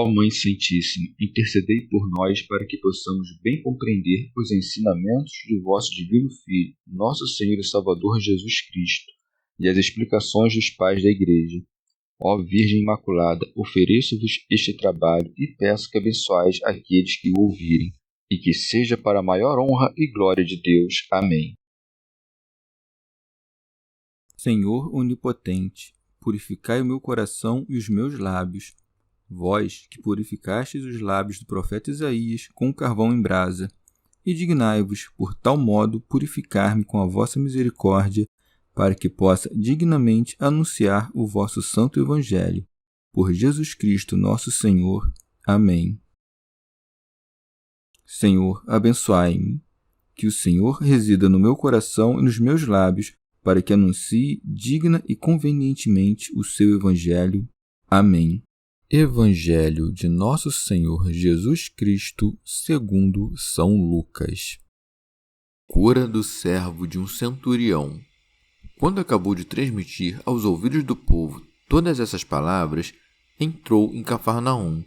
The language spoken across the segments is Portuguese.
Ó Mãe Santíssima, intercedei por nós para que possamos bem compreender os ensinamentos de vosso Divino Filho, nosso Senhor e Salvador Jesus Cristo, e as explicações dos pais da Igreja. Ó Virgem Imaculada, ofereço-vos este trabalho e peço que abençoais aqueles que o ouvirem, e que seja para a maior honra e glória de Deus. Amém. Senhor onipotente, purificai o meu coração e os meus lábios. Vós, que purificastes os lábios do profeta Isaías com o carvão em brasa, e dignai-vos, por tal modo, purificar-me com a vossa misericórdia, para que possa dignamente anunciar o vosso santo Evangelho. Por Jesus Cristo, nosso Senhor. Amém. Senhor, abençoai-me. Que o Senhor resida no meu coração e nos meus lábios, para que anuncie digna e convenientemente o seu Evangelho. Amém. Evangelho de Nosso Senhor Jesus Cristo, segundo São Lucas. Cura do servo de um centurião. Quando acabou de transmitir aos ouvidos do povo todas essas palavras, entrou em Cafarnaum.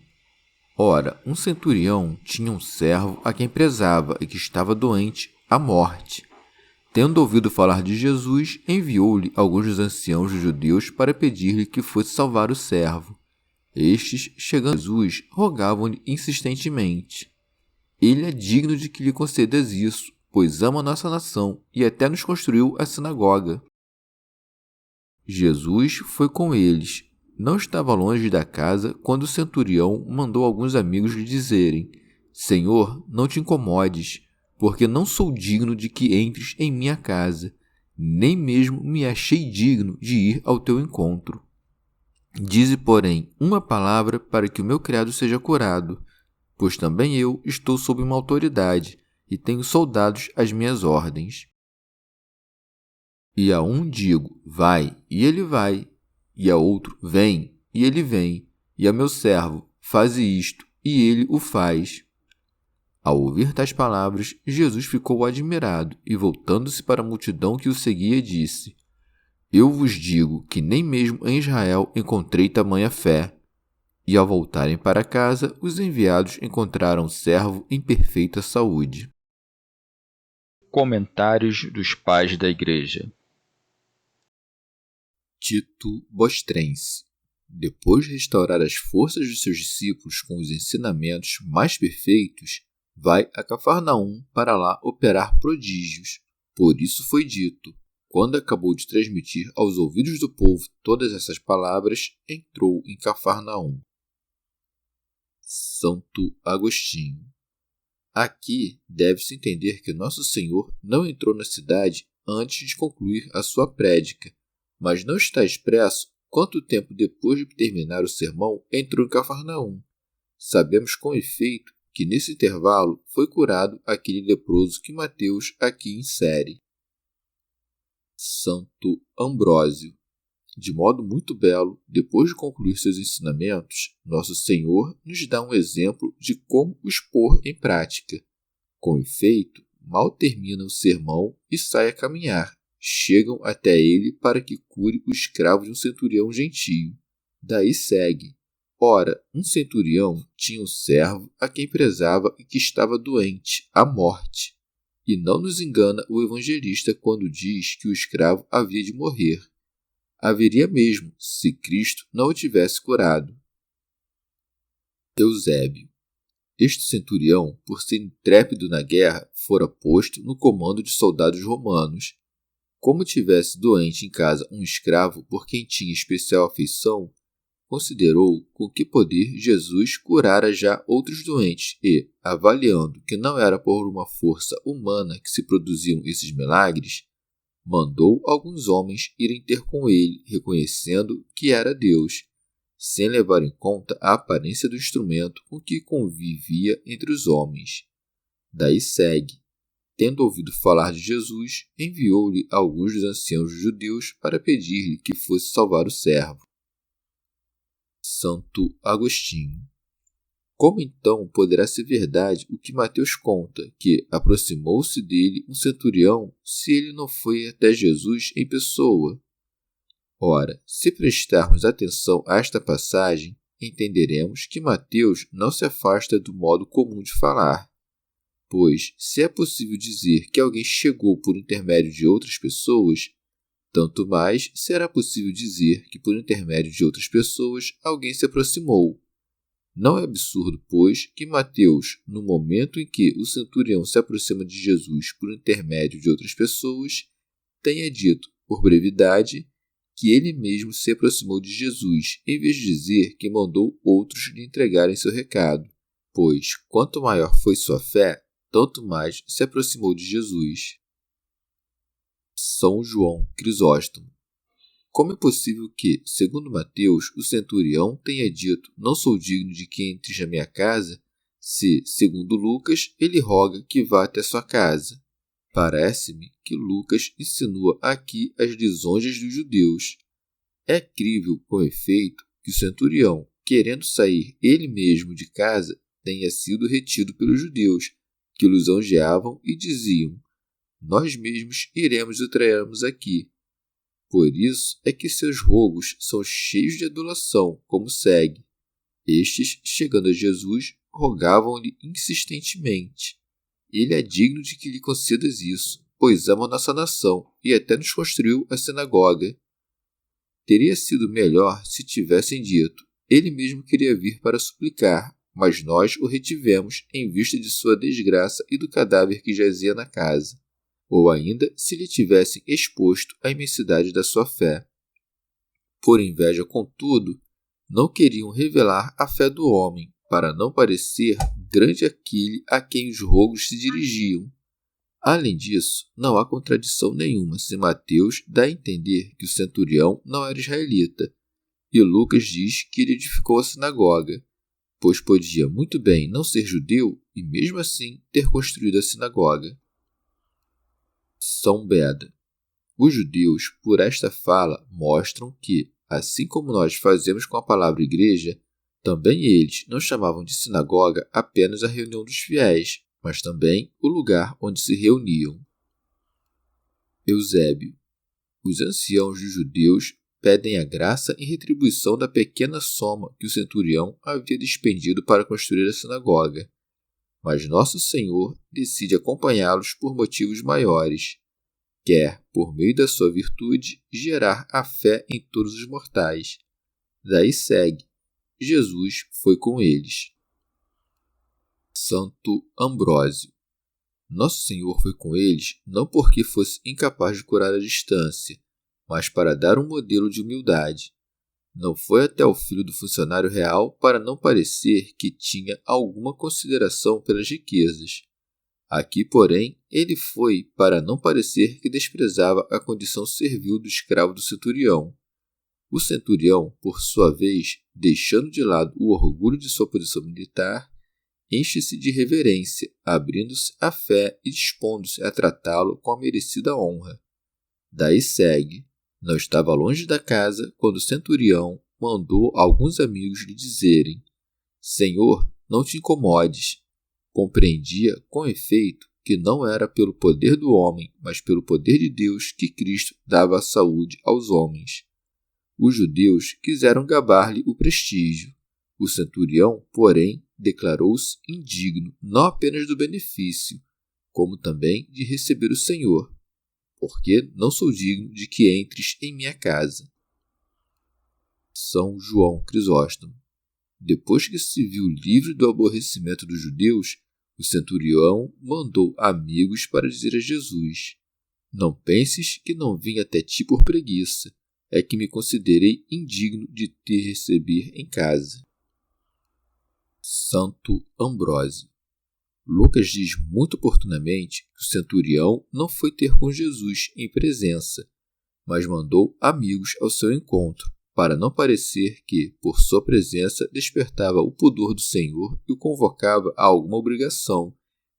Ora, um centurião tinha um servo a quem prezava e que estava doente à morte. Tendo ouvido falar de Jesus, enviou-lhe alguns dos anciãos dos judeus para pedir-lhe que fosse salvar o servo. Estes, chegando a Jesus, rogavam-lhe insistentemente: Ele é digno de que lhe concedas isso, pois ama a nossa nação e até nos construiu a sinagoga. Jesus foi com eles. Não estava longe da casa quando o centurião mandou alguns amigos lhe dizerem: Senhor, não te incomodes, porque não sou digno de que entres em minha casa, nem mesmo me achei digno de ir ao teu encontro. Dize, porém, uma palavra para que o meu criado seja curado, pois também eu estou sob uma autoridade e tenho soldados às minhas ordens. E a um digo, vai, e ele vai, e a outro, vem, e ele vem, e a meu servo, faze isto, e ele o faz. Ao ouvir tais palavras, Jesus ficou admirado e, voltando-se para a multidão que o seguia, disse: Eu vos digo que nem mesmo em Israel encontrei tamanha fé. E ao voltarem para casa, os enviados encontraram o servo em perfeita saúde. Comentários dos Pais da Igreja. Tito Bostrense. Depois de restaurar as forças de seus discípulos com os ensinamentos mais perfeitos, vai a Cafarnaum para lá operar prodígios. Por isso foi dito: quando acabou de transmitir aos ouvidos do povo todas essas palavras, entrou em Cafarnaum. Santo Agostinho. Aqui deve-se entender que Nosso Senhor não entrou na cidade antes de concluir a sua prédica, mas não está expresso quanto tempo depois de terminar o sermão entrou em Cafarnaum. Sabemos com efeito que nesse intervalo foi curado aquele leproso que Mateus aqui insere. Santo Ambrósio. De modo muito belo, depois de concluir seus ensinamentos, Nosso Senhor nos dá um exemplo de como os pôr em prática. Com efeito, mal termina o sermão e sai a caminhar. Chegam até ele para que cure o escravo de um centurião gentio. Daí segue: Ora, um centurião tinha um servo a quem prezava e que estava doente, à morte. E não nos engana o evangelista quando diz que o escravo havia de morrer. Haveria mesmo, se Cristo não o tivesse curado. Eusébio. Este centurião, por ser intrépido na guerra, fora posto no comando de soldados romanos. Como tivesse doente em casa um escravo por quem tinha especial afeição, considerou com que poder Jesus curara já outros doentes e, avaliando que não era por uma força humana que se produziam esses milagres, mandou alguns homens irem ter com ele, reconhecendo que era Deus, sem levar em conta a aparência do instrumento com que convivia entre os homens. Daí segue: tendo ouvido falar de Jesus, enviou-lhe alguns dos anciãos judeus para pedir-lhe que fosse salvar o servo. Santo Agostinho. Como então poderá ser verdade o que Mateus conta, que aproximou-se dele um centurião, se ele não foi até Jesus em pessoa? Ora, se prestarmos atenção a esta passagem, entenderemos que Mateus não se afasta do modo comum de falar. Pois, se é possível dizer que alguém chegou por intermédio de outras pessoas, tanto mais será possível dizer que por intermédio de outras pessoas alguém se aproximou. Não é absurdo, pois, que Mateus, no momento em que o centurião se aproxima de Jesus por intermédio de outras pessoas, tenha dito, por brevidade, que ele mesmo se aproximou de Jesus, em vez de dizer que mandou outros lhe entregarem seu recado. Pois, quanto maior foi sua fé, tanto mais se aproximou de Jesus. São João Crisóstomo. Como é possível que, segundo Mateus, o centurião tenha dito: "Não sou digno de que entres na minha casa", se, segundo Lucas, ele roga que vá até sua casa? Parece-me que Lucas insinua aqui as lisonjas dos judeus. É crível, com efeito, que o centurião, querendo sair ele mesmo de casa, tenha sido retido pelos judeus, que o lisonjeavam e diziam: "Nós mesmos iremos e traremos aqui". Por isso é que seus rogos são cheios de adulação, como segue. Estes, chegando a Jesus, rogavam-lhe insistentemente: "Ele é digno de que lhe concedas isso, pois ama nossa nação e até nos construiu a sinagoga". Teria sido melhor se tivessem dito: "Ele mesmo queria vir para suplicar, mas nós o retivemos em vista de sua desgraça e do cadáver que jazia na casa". Ou ainda se lhe tivessem exposto a imensidade da sua fé. Por inveja, contudo, não queriam revelar a fé do homem, para não parecer grande aquele a quem os rogos se dirigiam. Além disso, não há contradição nenhuma se Mateus dá a entender que o centurião não era israelita, e Lucas diz que ele edificou a sinagoga, pois podia muito bem não ser judeu e mesmo assim ter construído a sinagoga. São Beda. Os judeus, por esta fala, mostram que, assim como nós fazemos com a palavra igreja, também eles não chamavam de sinagoga apenas a reunião dos fiéis, mas também o lugar onde se reuniam. Eusébio. Os anciãos dos judeus pedem a graça em retribuição da pequena soma que o centurião havia despendido para construir a sinagoga. Mas Nosso Senhor decide acompanhá-los por motivos maiores. Quer, por meio da sua virtude, gerar a fé em todos os mortais. Daí segue: Jesus foi com eles. Santo Ambrósio. Nosso Senhor foi com eles não porque fosse incapaz de curar à distância, mas para dar um modelo de humildade. Não foi até o filho do funcionário real para não parecer que tinha alguma consideração pelas riquezas. Aqui, porém, ele foi para não parecer que desprezava a condição servil do escravo do centurião. O centurião, por sua vez, deixando de lado o orgulho de sua posição militar, enche-se de reverência, abrindo-se à fé e dispondo-se a tratá-lo com a merecida honra. Daí segue: não estava longe da casa quando o centurião mandou alguns amigos lhe dizerem: "Senhor, não te incomodes". Compreendia, com efeito, que não era pelo poder do homem, mas pelo poder de Deus que Cristo dava a saúde aos homens. Os judeus quiseram gabar-lhe o prestígio. O centurião, porém, declarou-se indigno não apenas do benefício, como também de receber o Senhor, porque não sou digno de que entres em minha casa. São João Crisóstomo. Depois que se viu livre do aborrecimento dos judeus, o centurião mandou amigos para dizer a Jesus: "Não penses que não vim até ti por preguiça, é que me considerei indigno de te receber em casa". Santo Ambrósio. Lucas diz muito oportunamente que o centurião não foi ter com Jesus em presença, mas mandou amigos ao seu encontro, para não parecer que, por sua presença, despertava o pudor do Senhor e o convocava a alguma obrigação,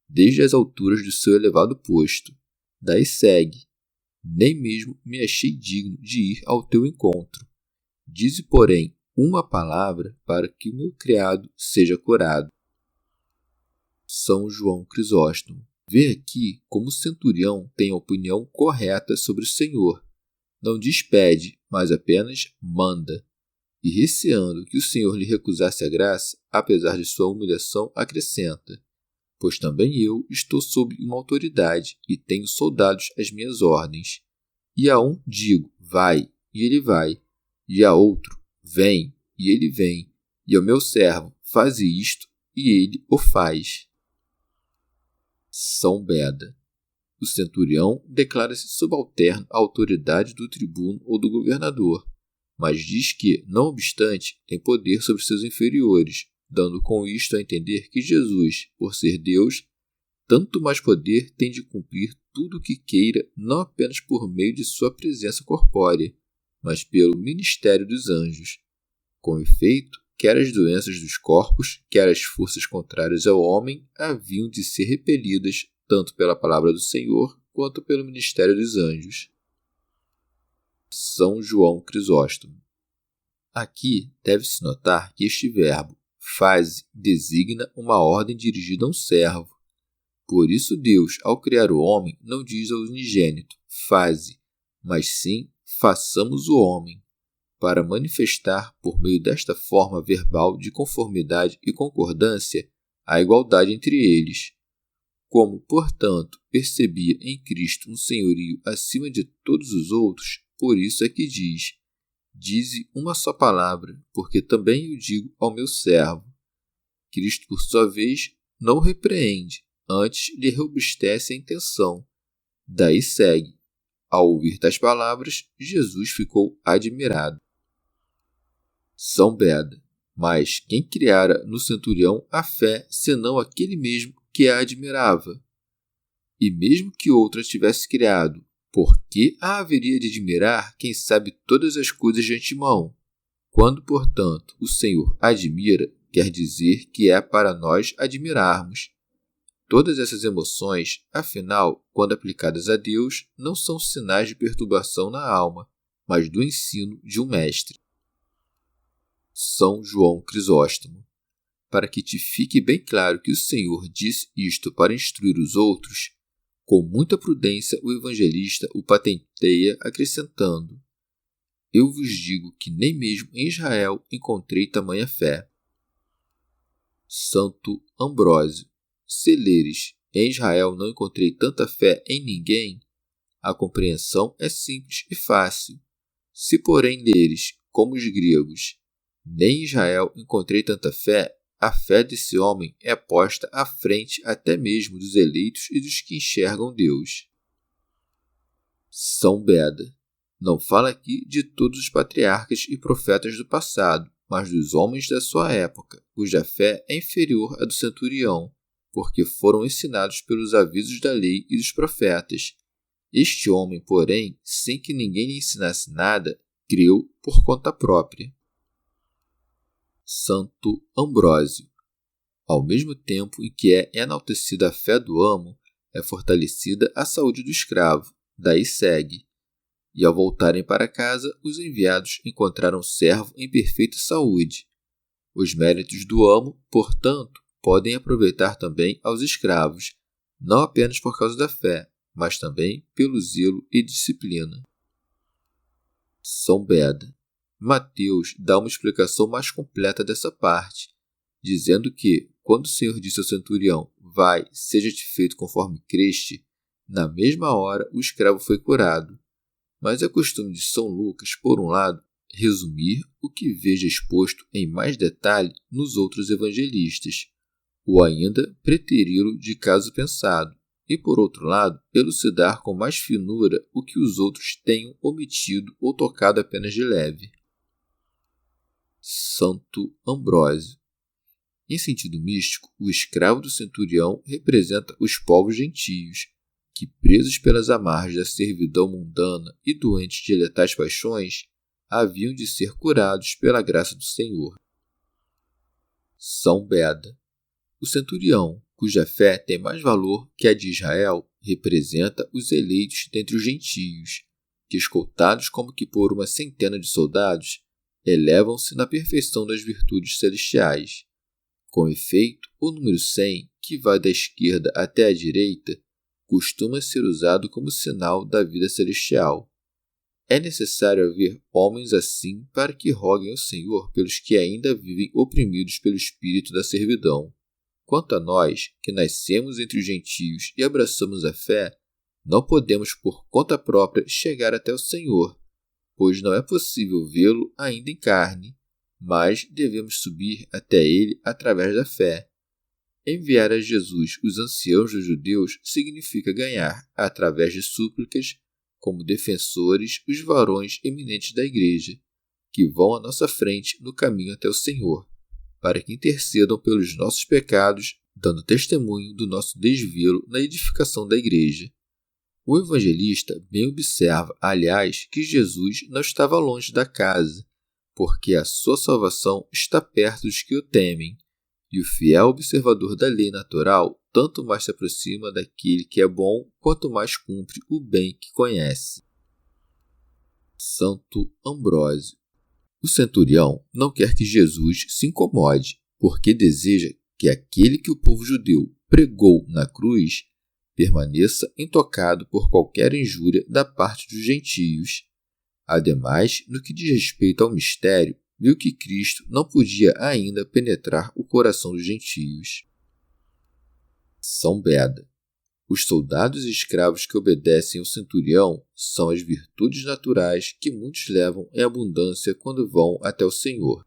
desde as alturas do seu elevado posto. Daí segue: "Nem mesmo me achei digno de ir ao teu encontro. Dize, porém, uma palavra para que o meu criado seja curado". São João Crisóstomo. Vê aqui como o centurião tem a opinião correta sobre o Senhor. Não diz pede, mas apenas manda. e receando que o Senhor lhe recusasse a graça, apesar de sua humilhação, acrescenta: pois também eu estou sob uma autoridade e tenho soldados às minhas ordens. E a um digo, vai, e ele vai, e a outro, vem, e ele vem, e ao meu servo, faze isto, e ele o faz. São Beda. O centurião declara-se subalterno à autoridade do tribuno ou do governador, mas diz que, não obstante, tem poder sobre seus inferiores, dando com isto a entender que Jesus, por ser Deus, tanto mais poder tem de cumprir tudo o que queira, não apenas por meio de sua presença corpórea, mas pelo ministério dos anjos. Com efeito, quer as doenças dos corpos, quer as forças contrárias ao homem, haviam de ser repelidas tanto pela palavra do Senhor quanto pelo ministério dos anjos. São João Crisóstomo. Aqui deve-se notar que este verbo, faze, designa uma ordem dirigida a um servo. Por isso Deus, ao criar o homem, não diz ao unigênito, faze, mas sim, façamos o homem, para manifestar, por meio desta forma verbal de conformidade e concordância, a igualdade entre eles. Como, portanto, percebia em Cristo um senhorio acima de todos os outros, por isso é que diz: dize uma só palavra, porque também eu digo ao meu servo. Cristo, por sua vez, não o repreende, antes lhe robustece a intenção. Daí segue. Ao ouvir tais palavras, Jesus ficou admirado. São Beda. Mas quem criara no centurião a fé, senão aquele mesmo que a admirava? E mesmo que outra tivesse criado, por que a haveria de admirar quem sabe todas as coisas de antemão? Quando, portanto, o Senhor admira, quer dizer que é para nós admirarmos. Todas essas emoções, afinal, quando aplicadas a Deus, não são sinais de perturbação na alma, mas do ensino de um mestre. São João Crisóstomo. Para que te fique bem claro que o Senhor disse isto para instruir os outros, com muita prudência o evangelista o patenteia acrescentando: eu vos digo que nem mesmo em Israel encontrei tamanha fé. Santo Ambrósio. Se leres, em Israel não encontrei tanta fé em ninguém, a compreensão é simples e fácil. Se, porém, leres, como os gregos, nem em Israel encontrei tanta fé, a fé desse homem é posta à frente até mesmo dos eleitos e dos que enxergam Deus. São Beda. Não fala aqui de todos os patriarcas e profetas do passado, mas dos homens da sua época, cuja fé é inferior à do centurião, porque foram ensinados pelos avisos da lei e dos profetas. Este homem, porém, sem que ninguém lhe ensinasse nada, creu por conta própria. Santo Ambrósio. Ao mesmo tempo em que é enaltecida a fé do amo, é fortalecida a saúde do escravo. Daí segue. E ao voltarem para casa, os enviados encontraram o servo em perfeita saúde. Os méritos do amo, portanto, podem aproveitar também aos escravos, não apenas por causa da fé, mas também pelo zelo e disciplina. São Beda. Mateus dá uma explicação mais completa dessa parte, dizendo que, quando o Senhor disse ao centurião, vai, seja-te feito conforme creste, na mesma hora o escravo foi curado. Mas é costume de São Lucas, por um lado, resumir o que veja exposto em mais detalhe nos outros evangelistas, ou ainda preteri-lo de caso pensado, e por outro lado, elucidar com mais finura o que os outros tenham omitido ou tocado apenas de leve. Santo Ambrósio. Em sentido místico, o escravo do centurião representa os povos gentios, que, presos pelas amarras da servidão mundana e doentes de letais paixões, haviam de ser curados pela graça do Senhor. São Beda. O centurião, cuja fé tem mais valor que a de Israel, representa os eleitos dentre os gentios, que, escoltados como que por uma centena de soldados, elevam-se na perfeição das virtudes celestiais. Com efeito, o número 100, que vai da esquerda até a direita, costuma ser usado como sinal da vida celestial. É necessário haver homens assim para que roguem ao Senhor pelos que ainda vivem oprimidos pelo espírito da servidão. Quanto a nós, que nascemos entre os gentios e abraçamos a fé, não podemos por conta própria chegar até o Senhor, pois não é possível vê-lo ainda em carne, mas devemos subir até ele através da fé. Enviar a Jesus os anciãos dos judeus significa ganhar, através de súplicas, como defensores, os varões eminentes da Igreja, que vão à nossa frente no caminho até o Senhor, para que intercedam pelos nossos pecados, dando testemunho do nosso desvelo na edificação da Igreja. O evangelista bem observa, aliás, que Jesus não estava longe da casa, porque a sua salvação está perto dos que o temem, e o fiel observador da lei natural tanto mais se aproxima daquele que é bom, quanto mais cumpre o bem que conhece. Santo Ambrósio. O centurião não quer que Jesus se incomode, porque deseja que aquele que o povo judeu pregou na cruz permaneça intocado por qualquer injúria da parte dos gentios. Ademais, no que diz respeito ao mistério, viu que Cristo não podia ainda penetrar o coração dos gentios. São Beda. Os soldados e escravos que obedecem ao centurião são as virtudes naturais que muitos levam em abundância quando vão até o Senhor.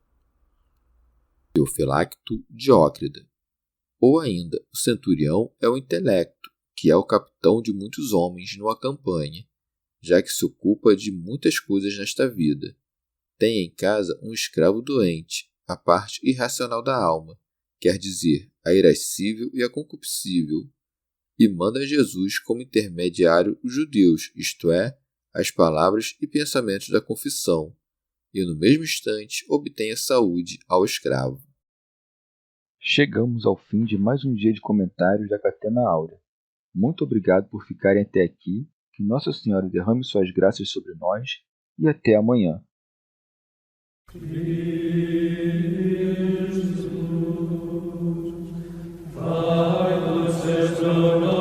Teofilacto Diócrida. Ou ainda, o centurião é o intelecto, que é o capitão de muitos homens numa campanha, já que se ocupa de muitas coisas nesta vida. Tem em casa um escravo doente, a parte irracional da alma, quer dizer, a irascível e a concupiscível, e manda a Jesus como intermediário os judeus, isto é, as palavras e pensamentos da confissão, e no mesmo instante obtém a saúde ao escravo. Chegamos ao fim de mais um dia de comentários da Catena Áurea. Muito obrigado por ficarem até aqui, que Nossa Senhora derrame suas graças sobre nós e até amanhã. Jesus,